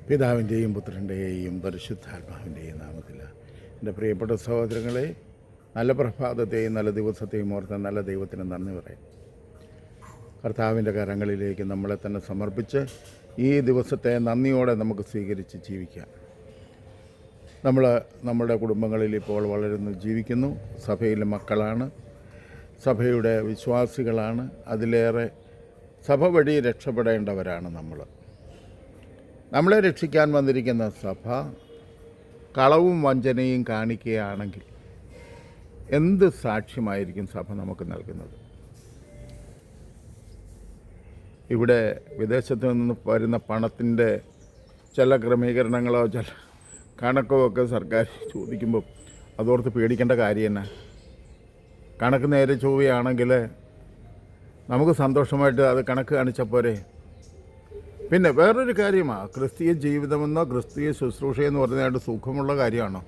പിതാവിൻ്റെയും പുത്രൻ്റെയും പരിശുദ്ധാത്മാവിൻ്റെയും നാമത്തിൽ എൻ്റെ പ്രിയപ്പെട്ട സഹോദരങ്ങളെ, നല്ല പ്രഭാതത്തെയും നല്ല ദിവസത്തെയും ഓർത്ത നല്ല ദൈവത്തിന് നന്ദി പറയാം. കർത്താവിൻ്റെ കരങ്ങളിലേക്ക് നമ്മളെ തന്നെ സമർപ്പിച്ച് ഈ ദിവസത്തെ നന്ദിയോടെ നമുക്ക് സ്വീകരിച്ച് ജീവിക്കാം. നമ്മുടെ കുടുംബങ്ങളിൽ ഇപ്പോൾ വളരുന്നു, ജീവിക്കുന്നു. സഭയിലെ മക്കളാണ്, സഭയുടെ വിശ്വാസികളാണ്. അതിലേറെ സഭ വഴി രക്ഷപ്പെടേണ്ടവരാണ് നമ്മളെ രക്ഷിക്കാൻ വന്നിരിക്കുന്ന സഭ കളവും വഞ്ചനയും കാണിക്കുകയാണെങ്കിൽ എന്ത് സാക്ഷ്യമായിരിക്കും സഭ നമുക്ക് നൽകുന്നത്? ഇവിടെ വിദേശത്ത് നിന്ന് വരുന്ന പണത്തിൻ്റെ ചില ക്രമീകരണങ്ങളോ ചില കണക്കോ ഒക്കെ സർക്കാർ ചോദിക്കുമ്പോൾ അതോർത്ത് പേടിക്കേണ്ട കാര്യം തന്നെ. കണക്ക് നേരെ ചൊവ്വയാണെങ്കിൽ നമുക്ക് സന്തോഷമായിട്ട് അത് കണക്ക് കാണിച്ചാൽ പോരെ. പിന്നെ വേറൊരു കാര്യമാണ്, ക്രിസ്തീയ ജീവിതമെന്നോ ക്രിസ്തീയ ശുശ്രൂഷയെന്ന് പറഞ്ഞാൽ സുഖമുള്ള കാര്യമാണോ?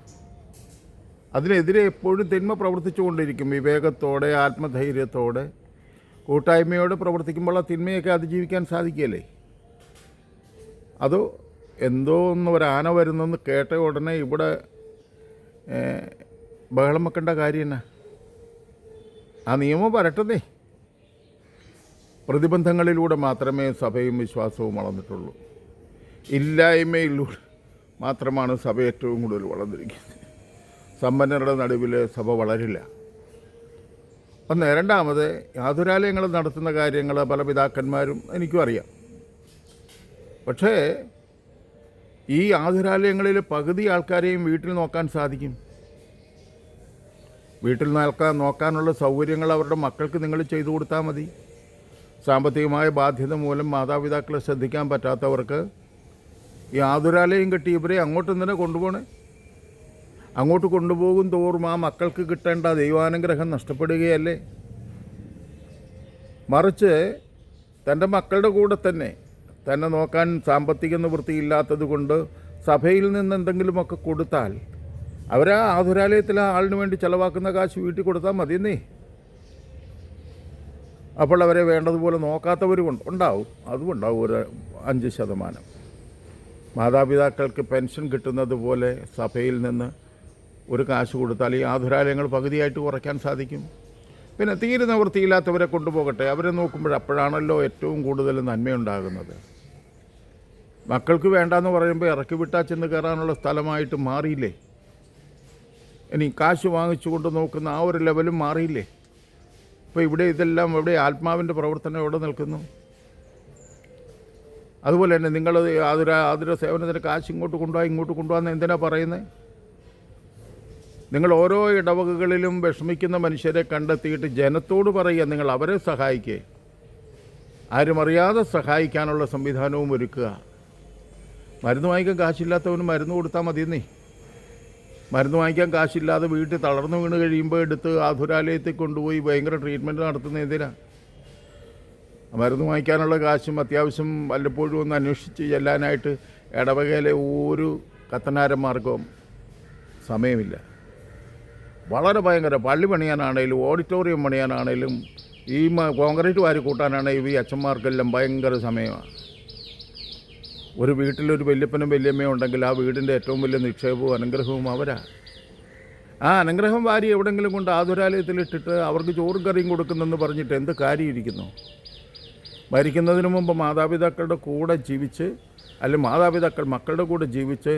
അതിനെതിരെ എപ്പോഴും തിന്മ പ്രവർത്തിച്ചുകൊണ്ടിരിക്കും. വിവേകത്തോടെ, ആത്മധൈര്യത്തോടെ, കൂട്ടായ്മയോടെ പ്രവർത്തിക്കുമ്പോൾ ആ തിന്മയൊക്കെ അതിജീവിക്കാൻ സാധിക്കുകയല്ലേ? അതോ എന്തോ ഒരാന വരുന്നെന്ന് കേട്ട ഉടനെ ഇവിടെ ബഹളം വെക്കേണ്ട കാര്യം തന്നെ. ആ നിയമം വരട്ടതേ. പ്രതിബന്ധങ്ങളിലൂടെ മാത്രമേ സഭയും വിശ്വാസവും വളർന്നിട്ടുള്ളൂ. ഇല്ലായ്മയിലൂടെ മാത്രമാണ് സഭ ഏറ്റവും കൂടുതൽ വളർന്നിരിക്കുന്നത്. സമ്പന്നരുടെ നടുവിൽ സഭ വളരില്ല. ഒന്ന്. രണ്ടാമത്, യാതുരാലയങ്ങൾ നടത്തുന്ന കാര്യങ്ങൾ പല പിതാക്കന്മാരും എനിക്കും അറിയാം. പക്ഷേ ഈ യാതുരാലയങ്ങളിൽ പകുതി ആൾക്കാരെയും വീട്ടിൽ നോക്കാൻ സാധിക്കും. വീട്ടിൽ നോക്കാനുള്ള സൗകര്യങ്ങൾ അവരുടെ മക്കൾക്ക് നിങ്ങൾ ചെയ്തു കൊടുത്താൽ മതി. സാമ്പത്തികമായ ബാധ്യത മൂലം മാതാപിതാക്കളെ ശ്രദ്ധിക്കാൻ പറ്റാത്തവർക്ക് ഈ ആതുരാലയം കെട്ടി ഇവരെ അങ്ങോട്ട് തന്നെ കൊണ്ടുപോകണേ. അങ്ങോട്ട് കൊണ്ടുപോകും തോറും ആ മക്കൾക്ക് കിട്ടേണ്ട ദൈവാനുഗ്രഹം നഷ്ടപ്പെടുകയല്ലേ? മറിച്ച് തൻ്റെ മക്കളുടെ കൂടെ തന്നെ നോക്കാൻ സാമ്പത്തിക നിവൃത്തിയില്ലാത്തത് കൊണ്ട് സഭയിൽ നിന്ന് എന്തെങ്കിലുമൊക്കെ കൊടുത്താൽ അവരാ ആതുരാലയത്തിലെ ആളിന് വേണ്ടി ചിലവാക്കുന്ന കാശ് വീട്ടിൽ കൊടുത്താൽ മതിയെന്നേ. അപ്പോൾ അവരെ വേണ്ടതുപോലെ നോക്കാത്തവരും ഉണ്ടാവും. അതും ഉണ്ടാവും ഒരു 5%. മാതാപിതാക്കൾക്ക് പെൻഷൻ കിട്ടുന്നത് പോലെ സഭയിൽ നിന്ന് ഒരു കാശ് കൊടുത്താൽ ഈ ആതുരാലയങ്ങൾ പകുതിയായിട്ട് കുറയ്ക്കാൻ സാധിക്കും. പിന്നെ തീരെ നിവൃത്തിയില്ലാത്തവരെ കൊണ്ടുപോകട്ടെ, അവരെ അപ്പോഴാണല്ലോ ഏറ്റവും കൂടുതൽ നന്മയുണ്ടാകുന്നത്. മക്കൾക്ക് വേണ്ടാന്ന് പറയുമ്പോൾ ഇറക്കി വിട്ടാൽ ചെന്ന് കയറാനുള്ള സ്ഥലമായിട്ട് മാറിയില്ലേ? ഇനി കാശ് വാങ്ങിച്ചു കൊണ്ട് നോക്കുന്ന ആ ഒരു ലെവലും മാറിയില്ലേ? അപ്പോൾ ഇവിടെ ആത്മാവിൻ്റെ പ്രവർത്തനം എവിടെ നിൽക്കുന്നു? അതുപോലെ തന്നെ നിങ്ങൾ ആതുര സേവനത്തിന് കാശ് ഇങ്ങോട്ട് കൊണ്ടുപോകാമെന്ന് എന്തിനാണ് പറയുന്നത്? നിങ്ങൾ ഓരോ ഇടവകകളിലും വിഷമിക്കുന്ന മനുഷ്യരെ കണ്ടെത്തിയിട്ട് ജനത്തോട് പറയുക, നിങ്ങൾ അവരെ സഹായിക്കുക. ആരും അറിയാതെ സഹായിക്കാനുള്ള സംവിധാനവും ഒരുക്കുക. മരുന്ന് വാങ്ങിക്കാൻ കാശില്ലാത്തവന് മരുന്ന് കൊടുത്താൽ മതിയെന്നേ. മരുന്ന് വാങ്ങിക്കാൻ കാശില്ലാതെ വീട്ടിൽ തളർന്നു വീണ് കഴിയുമ്പോൾ എടുത്ത് ആതുരാലയത്തിൽ കൊണ്ടുപോയി ഭയങ്കര ട്രീറ്റ്മെൻറ്റ് നടത്തുന്ന എന്തിനാ? മരുന്ന് വാങ്ങിക്കാനുള്ള കാശും അത്യാവശ്യം വല്ലപ്പോഴും ഒന്ന് അന്വേഷിച്ച് ചെല്ലാനായിട്ട് ഇടവകയിലെ ഒരു കത്തനാരന്മാർക്കും സമയമില്ല. വളരെ ഭയങ്കര പള്ളി പണിയാനാണേലും ഓഡിറ്റോറിയം പണിയാനാണേലും ഈ കോൺക്രീറ്റ് വാരി കൂട്ടാനാണെങ്കിലും ഈ അച്ഛന്മാർക്കെല്ലാം ഭയങ്കര സമയമാണ്. ഒരു വീട്ടിലൊരു വല്യപ്പനും വല്യമ്മയും ഉണ്ടെങ്കിൽ ആ വീടിൻ്റെ ഏറ്റവും വലിയ നിക്ഷേപവും അനുഗ്രഹവും അവരാ. ആ അനുഗ്രഹം വാരി എവിടെയെങ്കിലും കൊണ്ട് ആതുരാലയത്തിലിട്ടിട്ട് അവർക്ക് ചോറും കറിയും കൊടുക്കുന്നെന്ന് പറഞ്ഞിട്ട് എന്ത് കാര്യം ഇരിക്കുന്നു? മരിക്കുന്നതിന് മുമ്പ് മാതാപിതാക്കളുടെ കൂടെ ജീവിച്ച്, അല്ലെങ്കിൽ മാതാപിതാക്കൾ മക്കളുടെ കൂടെ ജീവിച്ച്,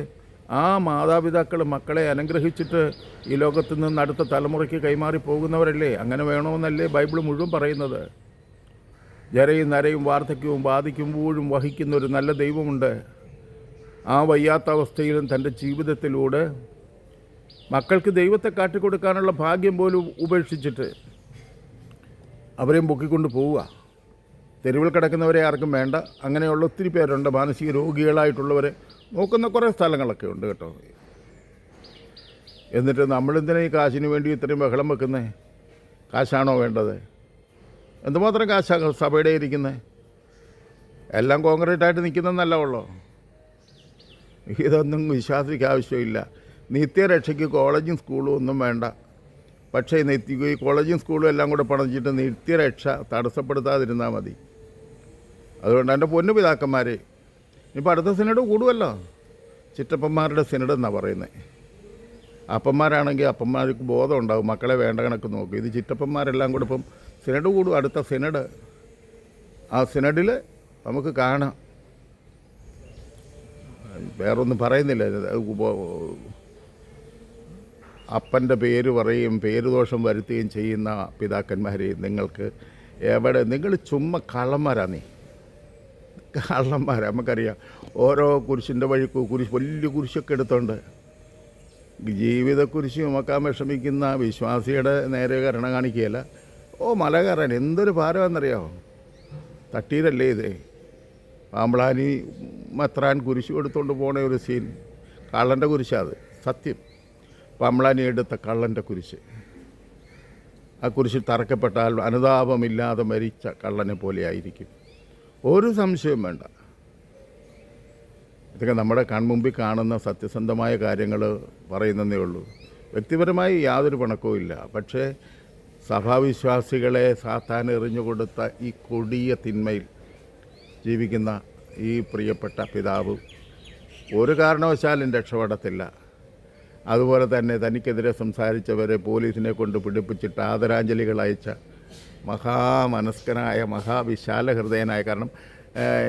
ആ മാതാപിതാക്കൾ മക്കളെ അനുഗ്രഹിച്ചിട്ട് ഈ ലോകത്ത് നിന്ന് അടുത്ത തലമുറയ്ക്ക് കൈമാറി പോകുന്നവരല്ലേ? അങ്ങനെ വേണമെന്നല്ലേ ബൈബിൾ മുഴുവൻ പറയുന്നത്? ജരയും നരയും വാർദ്ധക്യവും ബാധിക്കുമ്പോഴും വഹിക്കുന്ന ഒരു നല്ല ദൈവമുണ്ട്. ആ വയ്യാത്ത അവസ്ഥയിലും തൻ്റെ ജീവിതത്തിലൂടെ മക്കൾക്ക് ദൈവത്തെ കാട്ടിക്കൊടുക്കാനുള്ള ഭാഗ്യം പോലും ഉപേക്ഷിച്ചിട്ട് അവരെയും പൊക്കിക്കൊണ്ട് പോവുക. തെരുവിൽ കിടക്കുന്നവരെ ആർക്കും വേണ്ട. അങ്ങനെയുള്ള ഒത്തിരി പേരുണ്ട്. മാനസിക രോഗികളായിട്ടുള്ളവരെ നോക്കുന്ന കുറേ സ്ഥലങ്ങളൊക്കെ ഉണ്ട് കേട്ടോ. എന്നിട്ട് നമ്മളെന്തിനാ ഈ കാശിന് വേണ്ടി ഇത്രയും ബഹളം വെക്കുന്നത്? കാശാണോ വേണ്ടത്? എന്തുമാത്രം കാശാണ് സഭയുടെ ഇരിക്കുന്നത്? എല്ലാം കോൺക്രീറ്റായിട്ട് നിൽക്കുന്നതെന്നല്ല ഉള്ളൂ. ഇതൊന്നും വിശ്വാസിക്ക് ആവശ്യമില്ല. നിത്യരക്ഷയ്ക്ക് കോളേജും സ്കൂളും ഒന്നും വേണ്ട. പക്ഷേ ഈ കോളേജും സ്കൂളും എല്ലാം കൂടെ പണിച്ചിട്ട് നിത്യരക്ഷ തടസ്സപ്പെടുത്താതിരുന്നാൽ മതി. അതുകൊണ്ട് എൻ്റെ പൊന്നു പിതാക്കന്മാരെ, ഇപ്പോൾ അടുത്ത സിനഡ് കൂടുമല്ലോ, ചിറ്റപ്പന്മാരുടെ സിനഡ് എന്നാണ് പറയുന്നത്. അപ്പന്മാരാണെങ്കിൽ അപ്പന്മാർക്ക് ബോധം ഉണ്ടാകും, മക്കളെ വേണ്ട കണക്ക് നോക്കും. ഇത് ചിറ്റപ്പന്മാരെല്ലാം കൂടെ ഇപ്പം സിനഡ് കൂടും, അടുത്ത സിനഡ്. ആ സിനഡിൽ നമുക്ക് കാണാം. വേറൊന്നും പറയുന്നില്ല. അപ്പൻ്റെ പേര് പറയും, പേരുദോഷം വരുത്തുകയും ചെയ്യുന്ന പിതാക്കന്മാരെ നിങ്ങൾക്ക് എവിടെ, നിങ്ങൾ ചുമ്മാ കള്ളന്മാരാണ്. കള്ളന്മാരാണ്. നമുക്കറിയാം, ഓരോ കുരിശിൻ്റെ വഴി വലിയ കുരിശൊക്കെ എടുത്തോണ്ട് ജീവിതക്കുരിശ് ചുമക്കാൻ വിഷമിക്കുന്ന വിശ്വാസിയുടെ നേരെ കരുണ കാണിക്കുകയല്ല. മല കയറാൻ എന്തൊരു ഭാരമാണെന്നറിയാമോ? തട്ടീരല്ലേ ഇത്? പാമ്പളാനി മെത്രാൻ കുരിശ് എടുത്തുകൊണ്ട് പോണ ഒരു സീൻ. കള്ളൻ്റെ കുരിശാത് സത്യം. പാമ്പളാനി എടുത്ത കള്ളൻ്റെ കുരിശ്. ആ കുരിശിൽ തറക്കപ്പെട്ടാൽ അനുതാപമില്ലാതെ മരിച്ച കള്ളനെ പോലെ ആയിരിക്കും. ഒരു സംശയവും വേണ്ട. ഇതൊക്കെ നമ്മുടെ കൺമുമ്പിൽ കാണുന്ന സത്യസന്ധമായ കാര്യങ്ങൾ പറയുന്നതേ ഉള്ളൂ. വ്യക്തിപരമായി യാതൊരു പണക്കവും ഇല്ല. പക്ഷേ സഭാവിശ്വാസികളെ സാത്താൻ എറിഞ്ഞു കൊടുത്ത ഈ കൊടിയ തിന്മയിൽ ജീവിക്കുന്ന ഈ പ്രിയപ്പെട്ട പിതാവ് ഒരു കാരണവശാലും രക്ഷപ്പെടത്തില്ല. അതുപോലെ തന്നെ തനിക്കെതിരെ സംസാരിച്ചവരെ പോലീസിനെ കൊണ്ട് പിടിപ്പിച്ചിട്ട് ആദരാഞ്ജലികൾ അയച്ച മഹാമനസ്കനായ മഹാവിശാല ഹൃദയനായ, കാരണം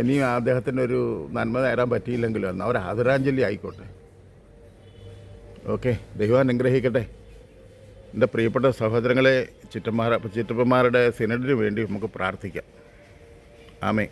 ഇനി അദ്ദേഹത്തിനൊരു നന്മ നേടാൻ പറ്റിയില്ലെങ്കിലും എന്നാൽ ഒരു ആദരാഞ്ജലി ആയിക്കോട്ടെ. ഓക്കെ, ദൈവം അനുഗ്രഹിക്കട്ടെ. എൻ്റെ പ്രിയപ്പെട്ട സഹോദരങ്ങളെ, ചിറ്റപ്പന്മാരുടെ സിനഡിന് വേണ്ടി നമുക്ക് പ്രാർത്ഥിക്കാം. ആമേൻ.